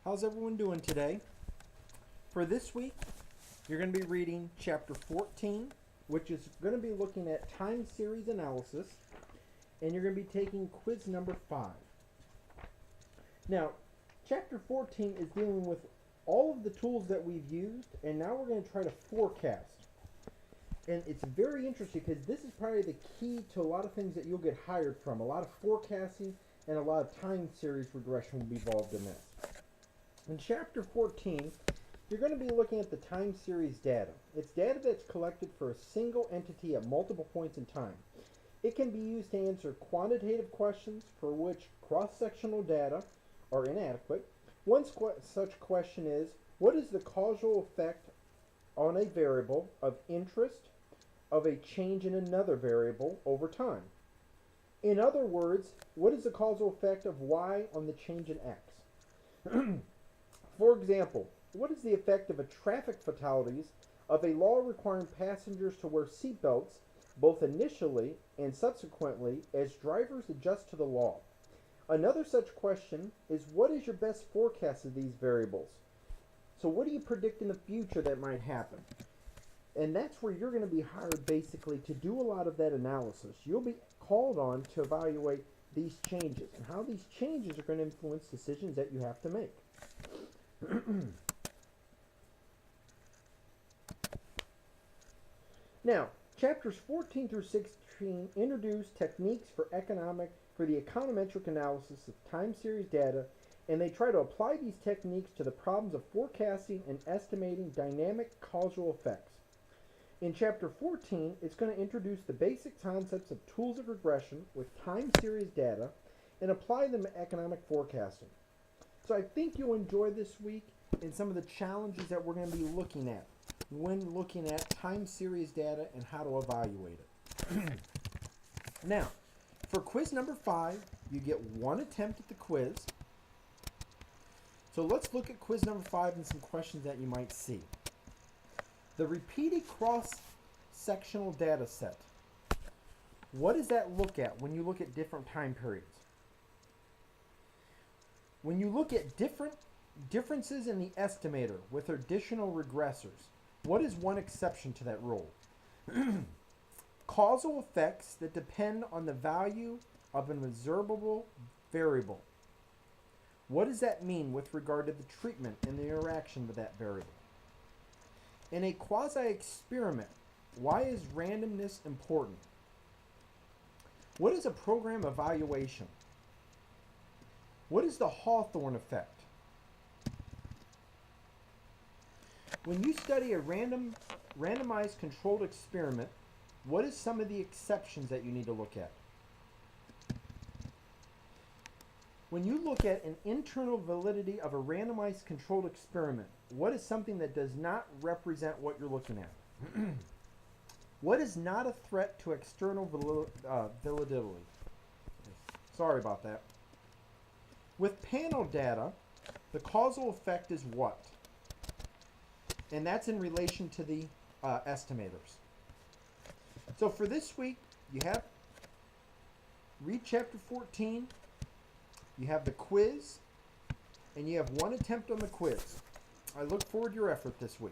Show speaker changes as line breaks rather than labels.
How's everyone doing today? For this week, you're going to be reading chapter 14, which is going to be looking at time series analysis, and you're going to be taking quiz number 5. Now, chapter 14 is dealing with all of the tools that we've used, and now we're going to try to forecast. And it's very interesting because this is probably the key to a lot of things that you'll get hired from. A lot of forecasting and a lot of time series regression will be involved in this. In chapter 14, you're going to be looking at the time series data. It's data that's collected for a single entity at multiple points in time. It can be used to answer quantitative questions for which cross-sectional data are inadequate. One such question is, what is the causal effect on a variable of interest of a change in another variable over time? In other words, what is the causal effect of y on the change in x? For example, what is the effect of a traffic fatalities of a law requiring passengers to wear seatbelts both initially and subsequently as drivers adjust to the law? Another such question is, what is your best forecast of these variables? So what do you predict in the future that might happen? And that's where you're going to be hired basically to do a lot of that analysis. You'll be called on to evaluate these changes and how these changes are going to influence decisions that you have to make. Now, chapters 14 through 16 introduce techniques for the econometric analysis of time series data, and they try to apply these techniques to the problems of forecasting and estimating dynamic causal effects. In chapter 14, it's going to introduce the basic concepts of tools of regression with time series data and apply them to economic forecasting. So I think you'll enjoy this week and some of the challenges that we're going to be looking at when looking at time series data and how to evaluate it. Now, for quiz number 5, you get one attempt at the quiz. So let's look at quiz number 5 and some questions that you might see. The repeated cross-sectional data set. What does that look at when you look at different time periods? When you look at differences in the estimator with additional regressors, what is one exception to that rule? Causal effects that depend on the value of an observable variable. What does that mean with regard to the treatment and the interaction with that variable? In a quasi-experiment, why is randomness important? What is a program evaluation? What is the Hawthorne effect? When you study a randomized controlled experiment, what is some of the exceptions that you need to look at? When you look at an internal validity of a randomized controlled experiment, what is something that does not represent what you're looking at? What is not a threat to external validity? Sorry about that. With panel data, the causal effect is what? And that's in relation to the estimators. So for this week, you have read chapter 14, you have the quiz, and you have one attempt on the quiz. I look forward to your effort this week.